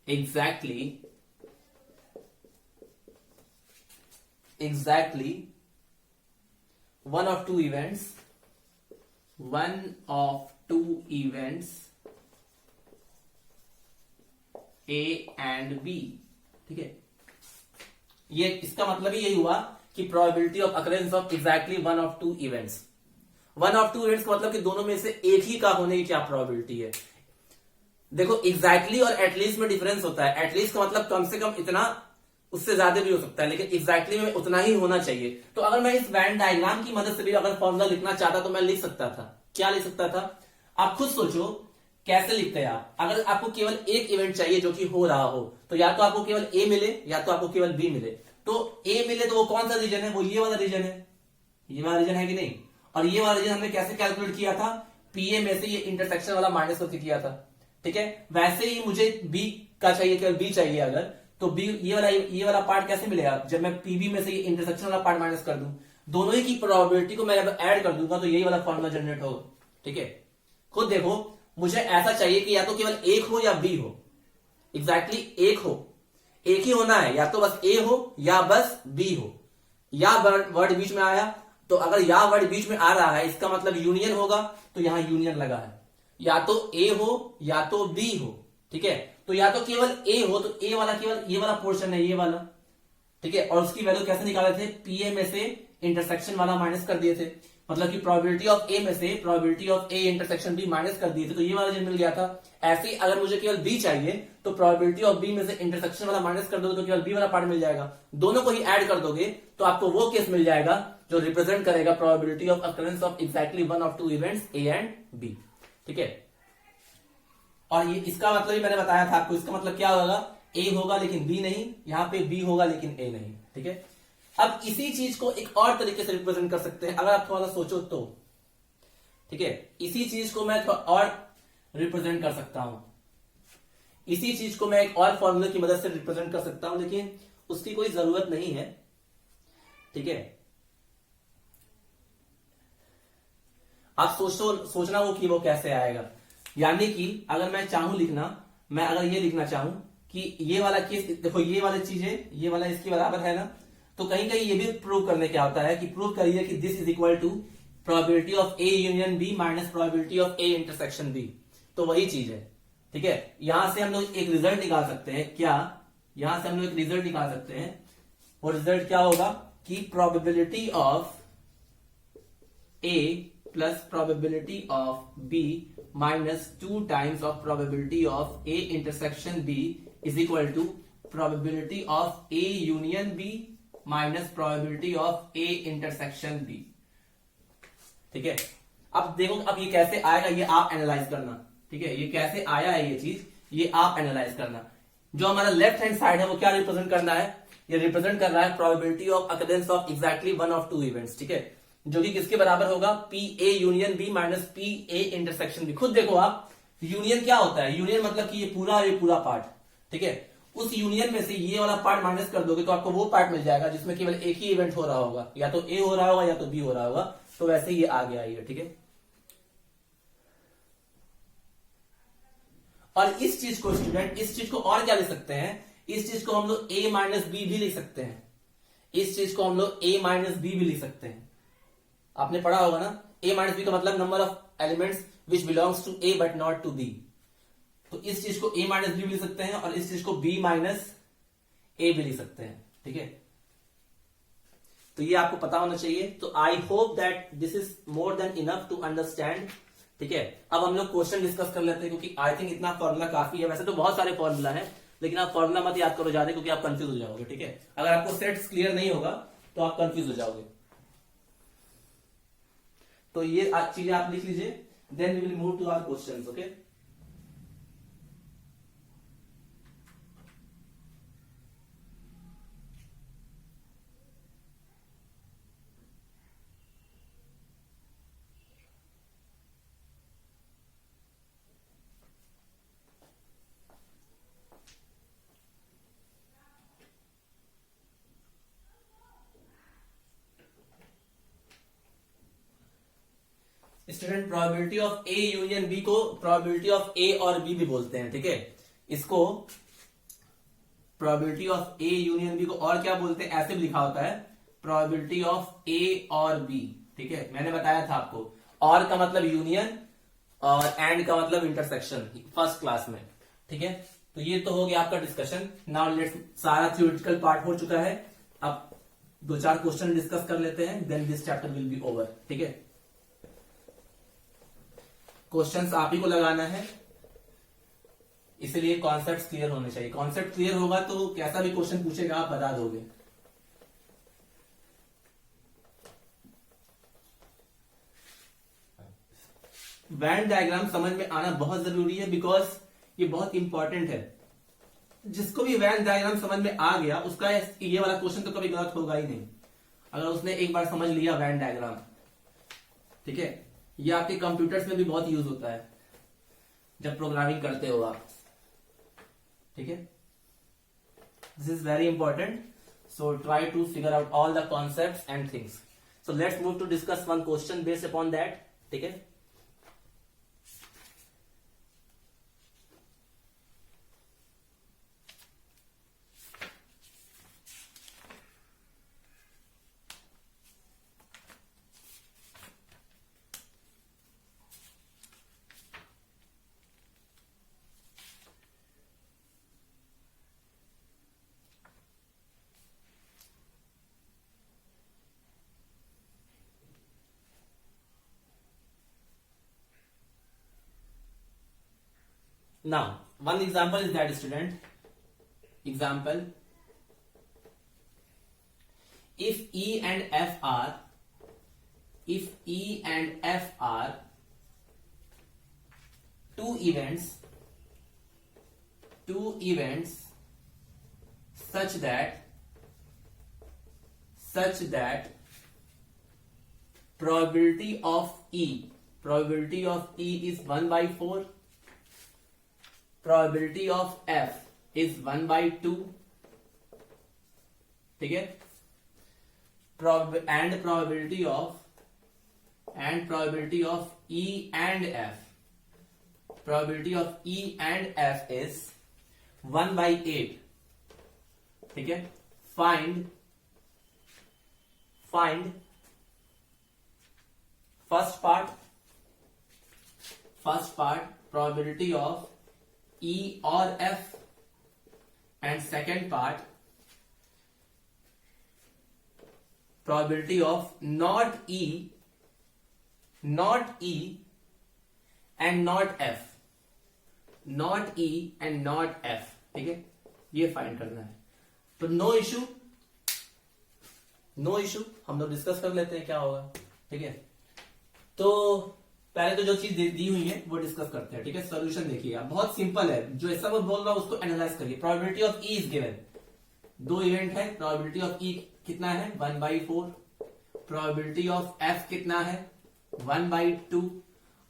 S2: exactly one of two events A and B। ठीक है, ये इसका मतलब ही यही हुआ कि probability of occurrence of exactly one of two events. One of two events का मतलब कि दोनों में से एक ही का होने की क्या प्रोबेबिलिटी है। देखो एग्जैक्टली और एटलीस्ट में डिफरेंस होता है। एटलीस्ट का मतलब कम से कम इतना, उससे ज्यादा भी हो सकता है, लेकिन एग्जैक्टली में उतना ही होना चाहिए। तो अगर मैं इस वेन डायग्राम की मदद से भी अगर फॉर्मूला लिखना चाहता तो मैं लिख सकता था। क्या लिख सकता था? आप खुद सोचो कैसे लिखते हैं आप। अगर आपको केवल एक इवेंट चाहिए जो कि हो रहा हो, तो या तो आपको केवल ए मिले या तो आपको केवल बी मिले। तो ए मिले तो वो कौन सा रीजन है? वो ये वाला रीजन है, ये वाला रीजन है कि नहीं? और ये वाला रीजन हमने कैसे कैलकुलेट किया था, पीए में से ये इंटरसेक्शन वाला माइनस करके किया था, ठीक है। वैसे ही मुझे बी का चाहिए, केवल बी चाहिए अगर, तो बी ये वाला पार्ट कैसे मिलेगा, जब मैं पीबी में से ये इंटरसेक्शन वाला पार्ट माइनस कर दूं, दोनों ही की प्रोबेबिलिटी को मैं अगर ऐड कर दूंगा तो यही वाला फॉर्मूला जनरेट होगा, ठीक है। खुद देखो, मुझे ऐसा चाहिए कि या तो केवल एक हो या बी हो, एग्जैक्टली एक हो, एक ही होना है, या तो बस ए हो या बस बी हो, या वर्ड बीच में आया, तो अगर या वर्ड बीच में आ रहा है इसका मतलब यूनियन होगा, तो यहां यूनियन लगा है, या तो ए हो या तो बी हो, ठीक है। तो या तो केवल ए हो, तो ए वाला केवल ये वाला पोर्शन है, ये वाला, ठीक है। और उसकी वैल्यू कैसे निकाले थे, पीए में से इंटरसेक्शन वाला माइनस कर दिए थे, मतलब कि प्रोबेबिलिटी ऑफ ए में से probability of A intersection B minus कर दिए थे, तो ये वाला जो मिल गया था। ऐसे ही अगर मुझे केवल बी चाहिए तो प्रोबेबिलिटी ऑफ बी में से इंटरसेक्शन वाला माइनस कर दोगे तो केवल बी वाला पार्ट मिल जाएगा, दोनों को ही ऐड कर दोगे तो आपको वो केस मिल जाएगा जो रिप्रेजेंट करेगा probability of occurrence of exactly one of two events A and B, ठीक है। और ये इसका मतलब ही मैंने बताया था आपको, इसका मतलब क्या होगा, ए होगा लेकिन बी नहीं, यहां पे बी होगा लेकिन ए नहीं, ठीक है। अब इसी चीज को एक और तरीके से रिप्रेजेंट कर सकते हैं अगर आप थोड़ा सा सोचो तो, ठीक है। इसी चीज को मैं थोड़ा और रिप्रेजेंट कर सकता हूं, इसी चीज को मैं एक और फॉर्मूले की मदद से रिप्रेजेंट कर सकता हूं, लेकिन उसकी कोई जरूरत नहीं है, ठीक है। आप सोचना वो कि वो कैसे आएगा, यानी कि अगर मैं चाहूं लिखना, मैं अगर ये लिखना चाहूं कि ये वाला केस देखो, ये वाली चीजें, ये वाला इसके बराबर है ना, तो कहीं कहीं ये भी प्रूव करने क्या होता है कि प्रूव करिए कि this is equal to probability of A union B minus probability of A intersection B, तो वही चीज है, ठीक है। यहां से हम लोग एक रिजल्ट निकाल सकते हैं, क्या, यहां से हम लोग एक रिजल्ट निकाल सकते हैं, और रिजल्ट क्या होगा कि probability of A plus probability of B minus 2 times of probability of A intersection B is equal to probability of A union B minus probability of A intersection B, ठीक है। अब देखो, अब ये कैसे आएगा ये आप एनालाइज करना, ठीक है। ये कैसे आया है ये चीज, ये आप एनालाइज करना। जो हमारा लेफ्ट हैंड साइड है वो क्या रिप्रेजेंट करना है, ये रिप्रेजेंट कर रहा है probability of occurrence of exactly one of two events, ठीक है, जो कि किसके बराबर होगा, P A union B minus P A intersection B. खुद देखो आप, यूनियन क्या होता है, यूनियन मतलब कि ये पूरा पार्ट, ठीक है। उस यूनियन में से ये वाला पार्ट माइनस कर दोगे तो आपको वो पार्ट मिल जाएगा जिसमें केवल एक ही इवेंट हो रहा होगा, या तो ए हो रहा होगा या तो बी हो रहा होगा, तो वैसे ये आ गया ये, ठीक है। और इस चीज को स्टूडेंट, इस चीज को और क्या लिख सकते हैं, इस चीज को हम लोग ए माइनस बी भी लिख सकते हैं, इस चीज को हम लोग ए माइनस बी भी लिख सकते हैं। आपने पढ़ा होगा ना, ए माइनस बी का मतलब number of elements which belongs to A but not to B, तो इस चीज को ए माइनस बी भी लिख सकते हैं और इस चीज को बी माइनस ए भी लिख सकते हैं, ठीक है। तो ये आपको पता होना चाहिए। तो I hope that this is more than enough to understand, ठीक है। अब हम लोग क्वेश्चन डिस्कस कर लेते हैं, क्योंकि आई थिंक इतना फॉर्मूला काफी है। वैसे तो बहुत सारे फॉर्मूला है, लेकिन आप फॉर्मूला मत याद करो ज्यादा, क्योंकि आप कंफ्यूज हो जाओगे, ठीक है। अगर आपको सेट्स क्लियर नहीं होगा तो आप कंफ्यूज हो जाओगे। तो ये चीजें आप लिख लीजिए, then we will move to our questions, okay. Student, probability of A union B को प्रोबेबिलिटी ऑफ ए और बी भी बोलते हैं, ठीक है। इसको probability of A union B को और क्या बोलते हैं, ऐसे भी लिखा होता है प्रोबेबिलिटी ऑफ ए और बी, ठीक है। मैंने बताया था आपको, और का मतलब यूनियन और एंड का मतलब इंटरसेक्शन फर्स्ट क्लास में, ठीक है। तो ये तो हो गया आपका डिस्कशन। नाउ लेट्स, सारा थ्योरेटिकल पार्ट हो चुका है, अब 2-4 क्वेश्चन डिस्कस कर लेते हैं, then this chapter will be over, ठीक है। क्वेश्चंस आप ही को लगाना है, इसलिए कॉन्सेप्ट्स क्लियर होने चाहिए। कॉन्सेप्ट क्लियर होगा तो कैसा भी क्वेश्चन पूछेगा आप बता दोगे। वेन डायग्राम समझ में आना बहुत जरूरी है, बिकॉज ये बहुत इंपॉर्टेंट है। जिसको भी वेन डायग्राम समझ में आ गया उसका ये वाला क्वेश्चन तो कभी गलत होगा ही नहीं, अगर उसने एक बार समझ लिया वेन डायग्राम। ठीक है, ये आपके कंप्यूटर्स में भी बहुत यूज होता है जब प्रोग्रामिंग करते हो आप, ठीक है। This is very important, so try to figure out all the concepts and things. So let's move to discuss one question based upon that, ठीक है। Now, one example is that, student, example, if E and F are two events such that probability of E is 1/4, probability of F is 1/2, ठीक है, and probability of E and F is 1/8, ठीक है। Find first part probability of E or F, and second part probability of not E and not F, ठीक है, ये find करना है। तो नो इशू, हम लोग डिस्कस कर लेते हैं क्या होगा, ठीक है। तो पहले तो जो चीज दी हुई है वो डिस्कस करते हैं, ठीक है। सॉल्यूशन देखिए, बहुत सिंपल है, जो ऐसा मैं बोल रहा हूं उसको एनालाइज करिए। Probability of E is given, दो इवेंट है, प्रोबेबिलिटी ऑफ ई कितना है 1/4, प्रोबेबिलिटी ऑफ एफ कितना है 1/2,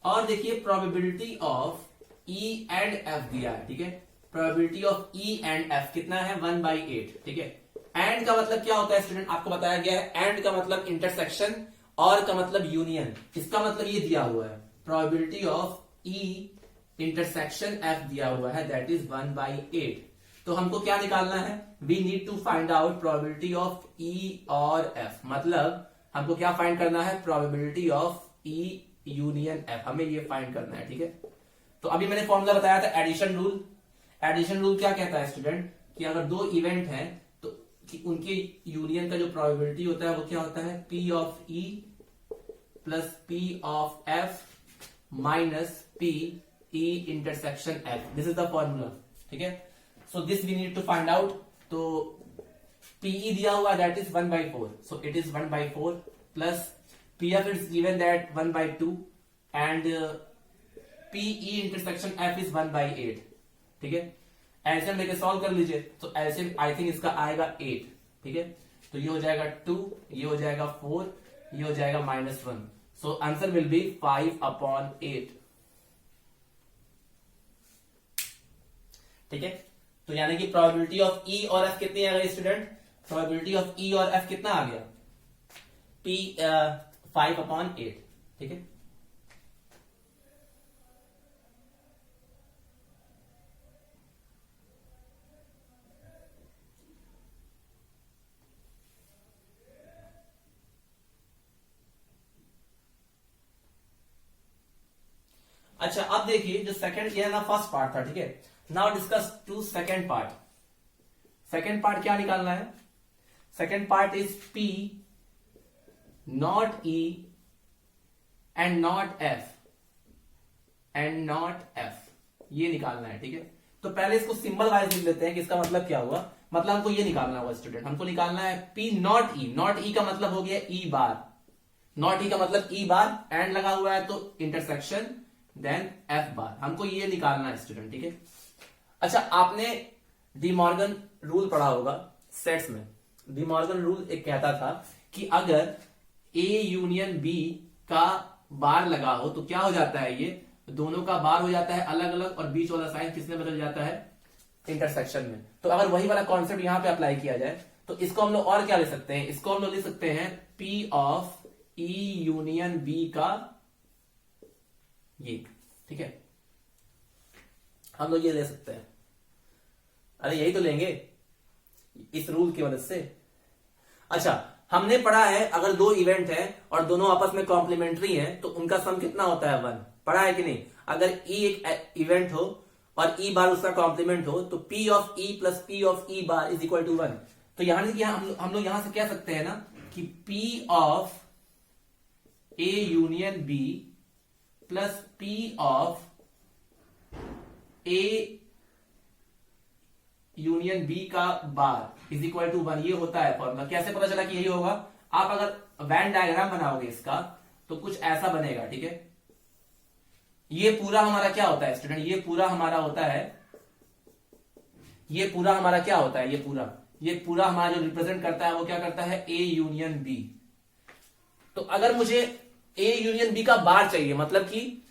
S2: और देखिए probability of E and F दिया है, ठीक है। Probability of E and F कितना है 1/8, ठीक है। एंड का मतलब क्या होता है स्टूडेंट, आपको बताया गया है। एंड का मतलब इंटरसेक्शन, और का मतलब यूनियन। इसका मतलब ये दिया हुआ है, probability of E intersection F दिया हुआ है, दैट इज 1/8। तो हमको क्या निकालना है, we need to find out probability of E और एफ, मतलब हमको क्या फाइंड करना है, probability of E union F, हमें ये फाइंड करना है, ठीक है। तो अभी मैंने फॉर्मूला बताया था एडिशन रूल। एडिशन रूल क्या कहता है स्टूडेंट, कि अगर दो इवेंट हैं तो कि उनके यूनियन का जो प्रोबेबिलिटी होता है वो क्या होता है, P of E plus P of F minus P E intersection F, this is the formula, ठीक है। So this we need to find out. तो पीई दिया हुआ that is 1/4, so it is 1/4 plus P F is given that 1/2 and PE intersection F is 1/8, ठीक है। LCM लेके solve कर लीजिए, तो एलसीएम आई थिंक इसका आएगा 8, ठीक है। तो ये हो जाएगा 2, ये हो जाएगा 4, ये हो जाएगा -1, सो आंसर विल बी 5/8, ठीक है। तो यानी कि प्रोबेबिलिटी ऑफ ई और एफ कितनी आ गई स्टूडेंट, प्रोबेबिलिटी ऑफ ई और एफ कितना आ गया, पी 5/8, ठीक है। अच्छा, अब देखिए जो सेकंड ये ना फर्स्ट पार्ट था, ठीक है। Now discuss to second part. Second part क्या निकालना है, second part is P not E and not F ये निकालना है, ठीक है। तो पहले इसको सिंबल वाइज लिख लेते हैं कि इसका मतलब क्या हुआ। मतलब हमको ये निकालना होगा स्टूडेंट, हमको निकालना है पी नॉट ई। नॉट ई का मतलब हो गया ई बार, नॉट ई का मतलब ई बार, एंड लगा हुआ है तो इंटरसेक्शन, देन एफ बार, हमको ये निकालना है स्टूडेंट, ठीक है। अच्छा, आपने डी मॉर्गन रूल पढ़ा होगा सेट्स में। डी मॉर्गन रूल एक कहता था कि अगर ए यूनियन बी का
S1: बार लगा हो तो क्या हो जाता है, ये दोनों का बार हो जाता है अलग अलग और बीच वाला साइन किसमें बदल जाता है, इंटरसेक्शन में। तो अगर वही वाला कॉन्सेप्ट यहां पे अप्लाई किया जाए तो इसको हम लोग और क्या ले सकते हैं, इसको हम लोग ले सकते हैं P of E union B का ये, ठीक है, हम लोग ये ले सकते हैं। अरे यही तो लेंगे इस रूल की मदद से। अच्छा, हमने पढ़ा है अगर दो इवेंट है और दोनों आपस में कॉम्प्लीमेंट्री हैं तो उनका सम कितना होता है, 1। पढ़ा है कि नहीं? अगर E एक इवेंट हो और E बार उसका कॉम्प्लीमेंट हो तो P of E plus P of E bar is equal to 1। तो हम लोग यहां से कह सकते हैं ना कि P of A union B plus P of A union B का बार इज इक्वल टू 1, ये होता है फॉर्मूला। कैसे पता चला कि यही होगा? आप अगर वैन डायग्राम बनाओगे इसका तो कुछ ऐसा बनेगा, ठीक है। ये पूरा हमारा क्या होता है स्टूडेंट, ये पूरा हमारा होता है, ये पूरा हमारा क्या होता है, ये पूरा हमारा जो रिप्रेजेंट करता है वो क्या करता है, A यूनियन B। तो अगर मुझे A यूनियन B का बार चाहिए, मतलब कि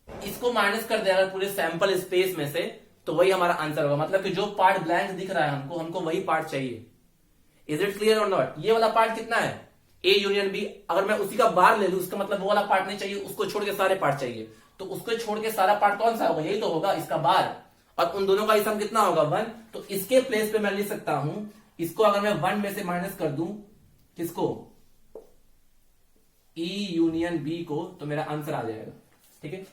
S1: इसको माइनस कर दे अगर पूरे सैंपल स्पेस में से, तो वही हमारा आंसर होगा। मतलब कि जो पार्ट ब्लैंक दिख रहा है हमको वही पार्ट चाहिए। इज इट क्लियर और नॉट? ये वाला पार्ट कितना है, A यूनियन B। अगर मैं उसी का बार ले लूं, उसका मतलब वो वाला पार्ट नहीं चाहिए, उसको छोड़ के सारे पार्ट चाहिए। तो उसको छोड़ के सारा पार्ट कौन सा होगा, यही तो होगा इसका बार। और उन दोनों का सम कितना होगा, 1। तो इसके प्लेस पे मैं लिख सकता हूं, इसको अगर मैं 1 में से माइनस कर दूं, किसको, E यूनियन B को, तो मेरा आंसर आ जाएगा, ठीक है।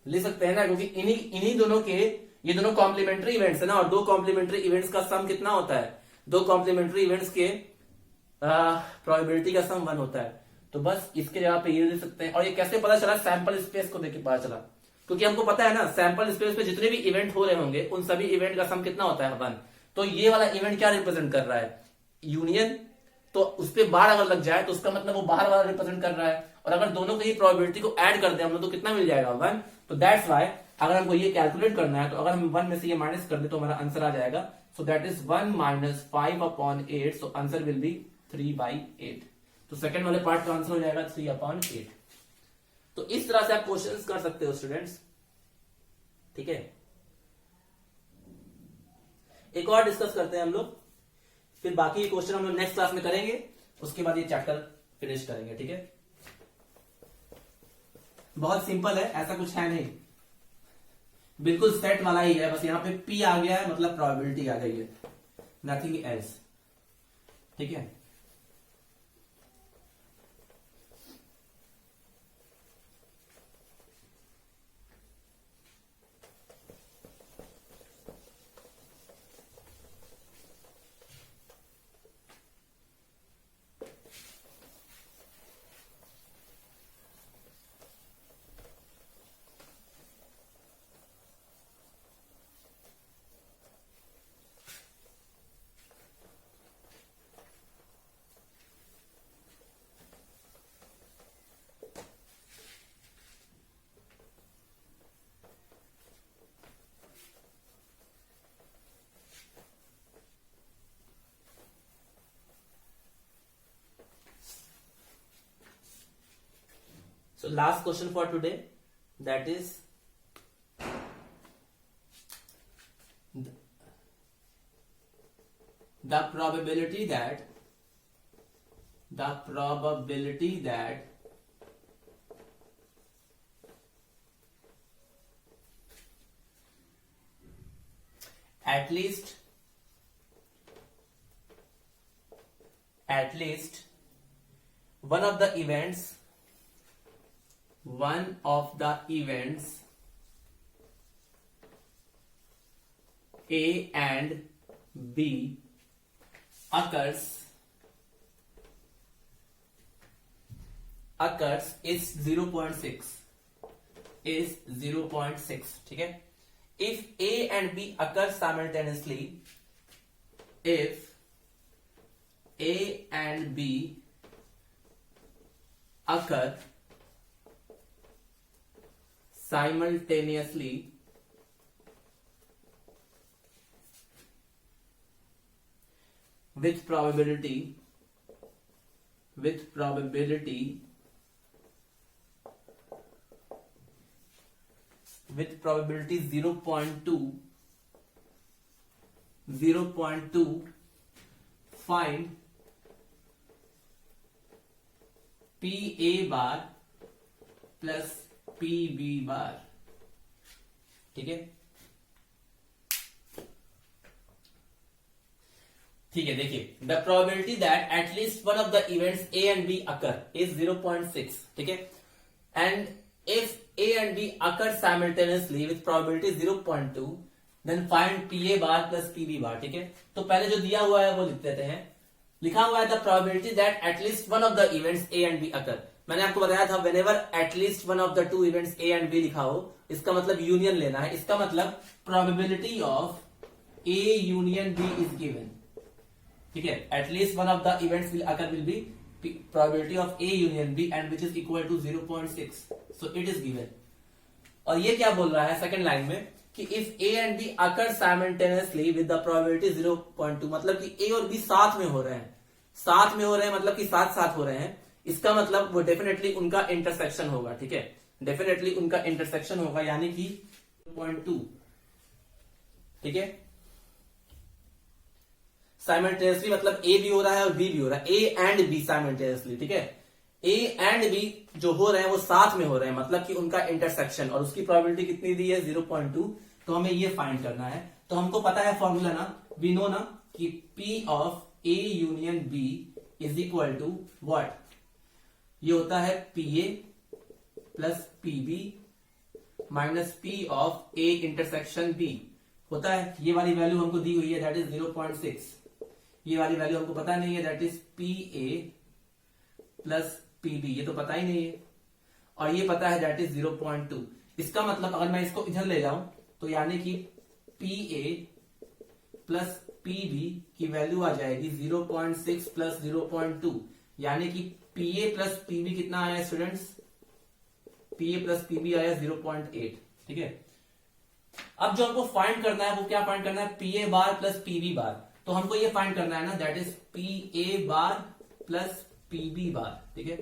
S1: लिख सकते हैं ना, क्योंकि इन्हीं दोनों के, ये दोनों कॉम्प्लीमेंट्री इवेंट्स है ना, और दो कॉम्प्लीमेंट्री इवेंट्स का सम कितना होता है, दो कॉम्प्लीमेंट्री इवेंट्स के प्रोबेबिलिटी का सम 1 होता है। तो बस इसके जगह पे ये लिख सकते हैं। और ये कैसे पता चला, सैंपल स्पेस को देख के पता चला, क्योंकि हमको पता है ना सैंपल स्पेस पे जितने भी इवेंट हो रहे होंगे उन सभी इवेंट का सम कितना होता है, 1। तो ये वाला इवेंट क्या रिप्रेजेंट कर रहा है, यूनियन। तो उस पर बार अगर लग जाए तो उसका मतलब वो बाहर वाला रिप्रेजेंट कर रहा है। और अगर दोनों की प्रोबेबिलिटी को ऐड कर दे हम लोग तो कितना मिल जाएगा, 1। तो दैट्स वाई अगर हमको ये कैलकुलेट करना है तो अगर हम 1 में से ये माइनस कर दे तो हमारा आंसर आ जाएगा। So that is 1 minus 5/8। So answer will be 3/8। तो सेकंड वाले पार्ट का आंसर हो जाएगा 3/8। तो इस तरह से आप क्वेश्चंस कर सकते हो स्टूडेंट्स, ठीक है। एक और डिस्कस करते हैं हम लोग, फिर बाकी क्वेश्चन हम लोग नेक्स्ट क्लास में करेंगे, उसके बाद ये चैप्टर फिनिश करेंगे, ठीक है। बहुत सिंपल है, ऐसा कुछ है नहीं, बिल्कुल सेट वाला ही है। बस यहां पे P आ गया है मतलब प्रोबेबिलिटी आ गई है, नथिंग एल्स, ठीक है। So last question for today, that is the probability that at least one of the events A and B occurs is 0.6, ठीक है। If A and B occur simultaneously, if A and B occur simultaneously, with probability
S2: with probability 0.2 find PA bar plus PB bar. ठीक है, ठीक है, देखिए the probability that at least one of the events A and B occur is 0.6. ठीक है, and if A and B occur simultaneously with probability 0.2 then find P A bar plus P B bar. ठीक है, तो पहले जो दिया हुआ है वो लिख देते हैं. लिखा हुआ है the probability that at least one of the events A and B occur. मैंने आपको बताया था whenever at least one of the two events A and B लिखा हो, इसका मतलब यूनियन लेना है. इसका मतलब probability of A union B is given. ठीक है, at least one of the events will occur will be probability of A union B and which is equal to 0.6. So it is given. और ये क्या बोल रहा है सेकंड लाइन में कि if A and B occur simultaneously with the probability 0.2, मतलब कि A और B साथ में हो रहे हैं. साथ में हो रहे हैं मतलब कि साथ साथ हो रहे हैं. इसका मतलब वो डेफिनेटली उनका इंटरसेक्शन होगा. ठीक है, डेफिनेटली उनका इंटरसेक्शन होगा, यानी कि 0.2. ठीक है, साइमल्टेनियसली मतलब ए भी हो रहा है और बी भी हो रहा है. A and B simultaneously. ठीक है, ए एंड बी जो हो रहे हैं वो साथ में हो रहे हैं, मतलब कि उनका इंटरसेक्शन, और उसकी प्रोबेबिलिटी कितनी दी है 0.2. तो हमें ये फाइंड करना है. तो हमको पता है फॉर्मूला ना, वी नो ना कि P of A union B is equal to what. ये होता है PA plus PB minus P of A intersection B होता है. ये वाली वैल्यू हमको दी हुई है, दैट इज 0.6. ये वाली वैल्यू हमको पता नहीं है, that is PA plus PB. ये तो पता ही नहीं है, और ये पता है दैट इज 0.2. इसका मतलब अगर मैं इसको इधर ले जाऊं तो यानी कि PA प्लस PB की वैल्यू आ जाएगी 0.6 प्लस 0.2, यानी कि PA प्लस PB कितना आया स्टूडेंट्स? PA प्लस PB आया 0.8. ठीक है, अब जो हमको फाइंड करना है वो क्या फाइंड करना है? PA बार प्लस PB बार. तो हमको ये फाइंड करना है ना, that is PA bar plus PB बार. ठीक है,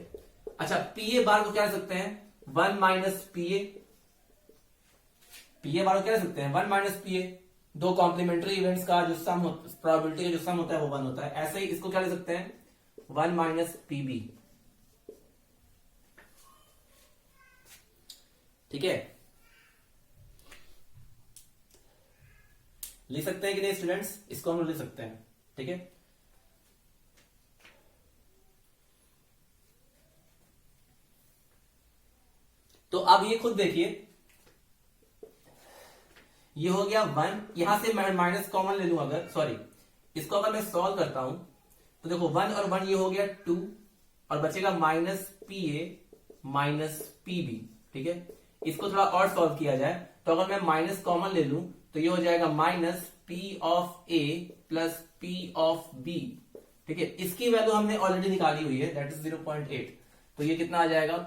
S2: अच्छा PA बार को क्या लिख सकते हैं? 1 माइनस PA. PA बार को क्या लिख सकते हैं? 1 माइनस PA. दो कॉम्प्लीमेंट्री इवेंट्स का जो सम प्रोबेबिलिटी का जो सम होता है वो 1 होता है. ऐसे ही इसको क्या लिख सकते हैं? 1 माइनस PB. ठीक है, लिख सकते हैं कि नहीं स्टूडेंट्स? इसको हम लिख सकते हैं. ठीक है, तो अब ये खुद देखिए, ये हो गया 1. यहां से मैं माइनस कॉमन ले लूं, अगर सॉरी इसको अगर मैं सॉल्व करता हूं तो देखो 1 और 1 ये हो गया 2, और बचेगा माइनस PA माइनस PB. ठीक है, इसको थोड़ा और सॉल्व किया जाए तो अगर मैं माइनस कॉमन ले लूं तो ये हो जाएगा minus P of A plus P of B. ठीक है, इसकी वैल्यू हमने ऑलरेडी निकाली हुई है, दैट इज 0.8. तो ये कितना आ जाएगा?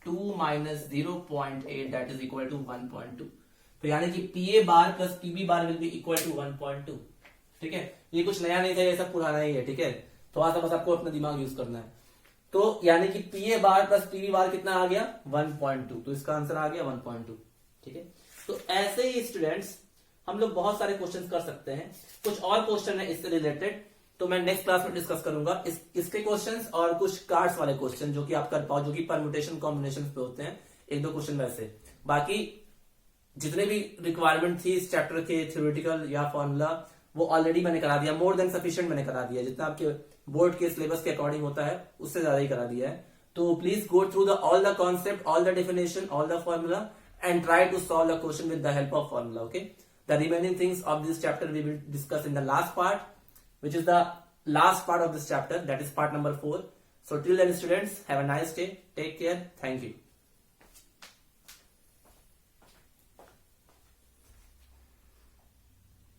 S2: 2 minus 0.8 that is equal to 1.2. तो यानी कि PA bar plus PB bar will be equal to 1.2. ठीक है, ये कुछ नया नहीं था, ये सब पुराना ही है. ठीक है, थोड़ा सा बस आपको अपना दिमाग यूज करना है. तो यानी कि PA बार प्लस PB बार कितना आ गया? 1.2. तो इसका आंसर आ गया 1.2. ठीक है, तो ऐसे ही स्टूडेंट्स हम लोग बहुत सारे क्वेश्चन कर सकते हैं. कुछ और क्वेश्चन है इससे रिलेटेड, तो मैं नेक्स्ट क्लास में डिस्कस करूंगा. इसके क्वेश्चंस और कुछ कार्ड्स वाले क्वेश्चन जो कि आप कर पाओ, जो कि परम्यूटेशन कॉम्बिनेशन पे होते हैं. 1-2 क्वेश्चन वैसे. बाकी जितने भी रिक्वायरमेंट थी इस चैप्टर के थ्योरेटिकल या फॉर्मूला, वो ऑलरेडी मैंने करा दिया. मोर देन सफिशिएंट मैंने करा दिया. जितना आपके बोर्ड के सिलेबस के अकॉर्डिंग होता है उससे ज्यादा ही करा दिया है. तो please go through all the concept, all the definition, all the formula and try to solve the question with the help of formula. Okay, the remaining things of this chapter we will discuss in the last part, which is the last part of this chapter, that is part number 4. So till then students, have a nice day, take care, thank you.